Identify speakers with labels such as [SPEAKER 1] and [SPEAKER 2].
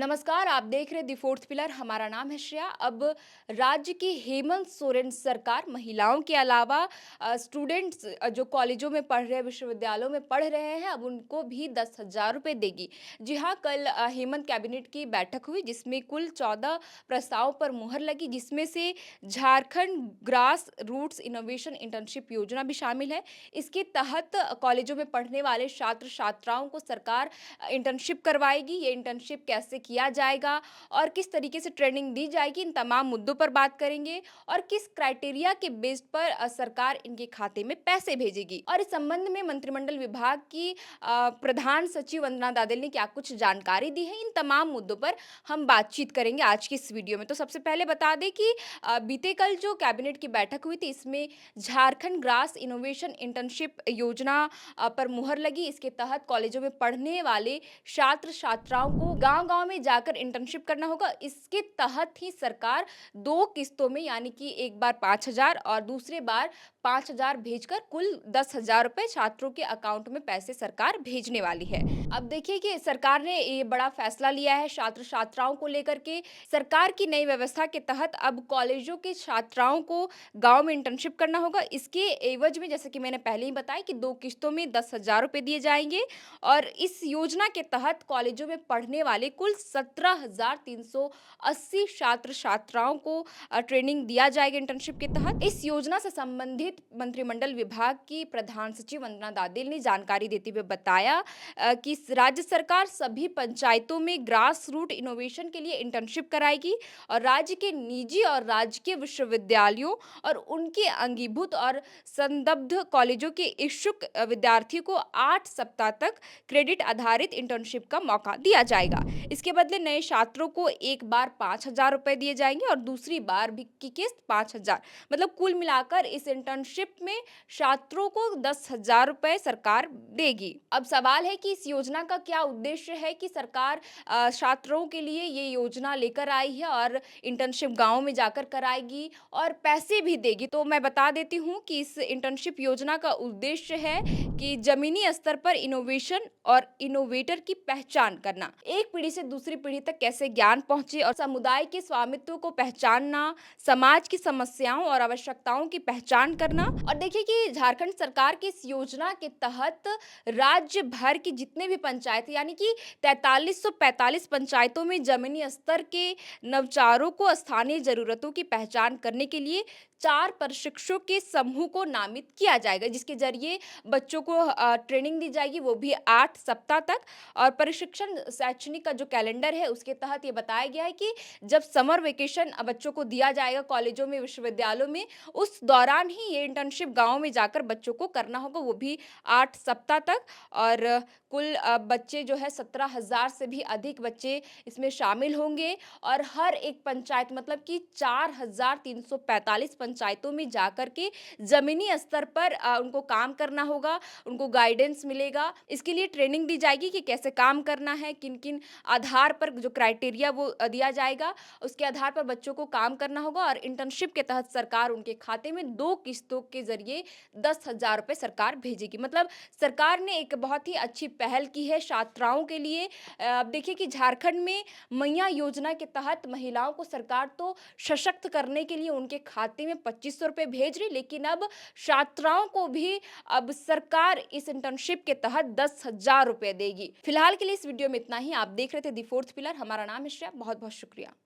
[SPEAKER 1] नमस्कार, आप देख रहे दी फोर्थ पिलर। हमारा नाम है श्रेया। अब राज्य की हेमंत सोरेन सरकार महिलाओं के अलावा स्टूडेंट्स जो कॉलेजों में पढ़ रहे हैं, विश्वविद्यालयों में पढ़ रहे हैं, अब उनको भी 10,000 रुपये देगी। जी हाँ, कल हेमंत कैबिनेट की बैठक हुई जिसमें कुल 14 प्रस्ताव पर मुहर लगी, जिसमें से Jharkhand grass roots innovation internship योजना भी शामिल है। इसके तहत कॉलेजों में पढ़ने वाले छात्र छात्राओं को सरकार इंटर्नशिप करवाएगी। ये इंटर्नशिप कैसे किया जाएगा और किस तरीके से ट्रेनिंग दी जाएगी, इन तमाम मुद्दों पर बात करेंगे और किस क्राइटेरिया के बेस पर सरकार इनके खाते में पैसे भेजेगी। और इस संबंध में मंत्रिमंडल विभाग की प्रधान सचिव वंदना दादेल ने क्या कुछ जानकारी दी है, इन तमाम मुद्दों पर हम बातचीत करेंगे आज की इस वीडियो में। तो सबसे पहले बता दें कि बीते कल जो कैबिनेट की बैठक हुई थी, इसमें झारखंड ग्रास इनोवेशन इंटर्नशिप योजना पर मुहर लगी। इसके तहत कॉलेजों में पढ़ने वाले छात्र छात्राओं को गांव-गांव में जाकर इंटर्नशिप करना होगा। इसके तहत ही सरकार 2 किस्तों में, यानी कि एक बार 5,000 और दूसरे बार 5,000 भेजकर कुल 10,000 रुपए छात्रों के अकाउंट में पैसे सरकार भेजने वाली है। अब देखिए कि सरकार ने ये बड़ा फैसला लिया है छात्र छात्राओं को लेकर के। सरकार की नई व्यवस्था के तहत अब कॉलेजों के छात्राओं को गांव में इंटर्नशिप करना होगा। इसके एवज में, जैसे कि मैंने पहले ही बताया, कि 2 किस्तों में 10,000 रुपए दिए जाएंगे और इस योजना के तहत कॉलेजों में पढ़ने वाले कुल 17,380 छात्र छात्राओं को ट्रेनिंग दिया जाएगा इंटर्नशिप के तहत। इस योजना से संबंधित मंत्रिमंडल विभाग की प्रधान सचिव वंदना दादेल ने जानकारी देते हुए बताया कि राज्य सरकार सभी पंचायतों में ग्रास रूट इनोवेशन के लिए इंटर्नशिप कराएगी और राज्य के निजी और राजकीय विश्वविद्यालयों और उनके अंगीभूत और संबद्ध कॉलेजों के इच्छुक विद्यार्थियों को 8 सप्ताह तक क्रेडिट आधारित इंटर्नशिप का मौका दिया जाएगा। इसके बदले नए छात्रों को एक बार 5,000 रुपए दिए जाएंगे और दूसरी बार भी की किस्त 5,000। मतलब कुल मिलाकर इस इंटर्नशिप में छात्रों को 10,000 रुपए सरकार देगी। अब सवाल है कि इस योजना का क्या उद्देश्य है, कि सरकार छात्रों के लिए ये योजना लेकर आई है और इंटर्नशिप गाँव में जाकर कराएगी और पैसे भी देगी। तो मैं बता देती हूँ कि इस इंटर्नशिप योजना का उद्देश्य है कि जमीनी स्तर पर इनोवेशन और इनोवेटर की पहचान करना, एक पीढ़ी से दूसरी पीढ़ी तक कैसे ज्ञान पहुंचे और समुदाय के स्वामित्व को पहचानना, समाज की समस्याओं और आवश्यकताओं की पहचान करना। और देखिए कि झारखंड सरकार की इस योजना के तहत राज्य भर की जितने भी पंचायत, यानी कि 4345 पंचायतों में जमीनी स्तर के नवचारों को स्थानीय जरूरतों की पहचान करने के लिए 4 प्रशिक्षकों के समूह को नामित किया जाएगा, जिसके जरिए बच्चों को ट्रेनिंग दी जाएगी, वो भी 8 सप्ताह तक। और प्रशिक्षण शैक्षणिक का जो कैलेंडर है, उसके तहत ये बताया गया है कि जब समर वेकेशन बच्चों को दिया जाएगा कॉलेजों में, विश्वविद्यालयों में, उस दौरान ही ये इंटर्नशिप गाँव में जाकर बच्चों को करना होगा, वो भी 8 सप्ताह तक। और कुल बच्चे जो है 17,000 से भी अधिक बच्चे इसमें शामिल होंगे और हर एक पंचायत, मतलब कि 4,345 पंचायतों में जाकर के जमीनी स्तर पर उनको काम करना होगा, उनको गाइडेंस मिलेगा। इसके लिए ट्रेनिंग दी जाएगी कि कैसे काम करना है, किन-किन आधार पर जो क्राइटेरिया वो दिया जाएगा, उसके आधार पर बच्चों को काम करना होगा। और इंटर्नशिप के तहत सरकार उनके खाते में 2 किस्तों के ज़रिए 10,000 रुपए सरकार भेजेगी। मतलब सरकार ने एक बहुत ही अच्छी पहल की है छात्राओं के लिए। अब देखिए कि झारखंड में मैया योजना के तहत महिलाओं को सरकार तो सशक्त करने के लिए उनके खाते में 2,500 रुपए भेज रही, लेकिन अब छात्राओं को भी अब सरकार इस इंटर्नशिप के तहत 10,000 रुपए देगी। फिलहाल के लिए इस वीडियो में इतना ही। आप देख रहे थे दी फोर्थ पिलर। हमारा नाम है श्रेया। बहुत बहुत शुक्रिया।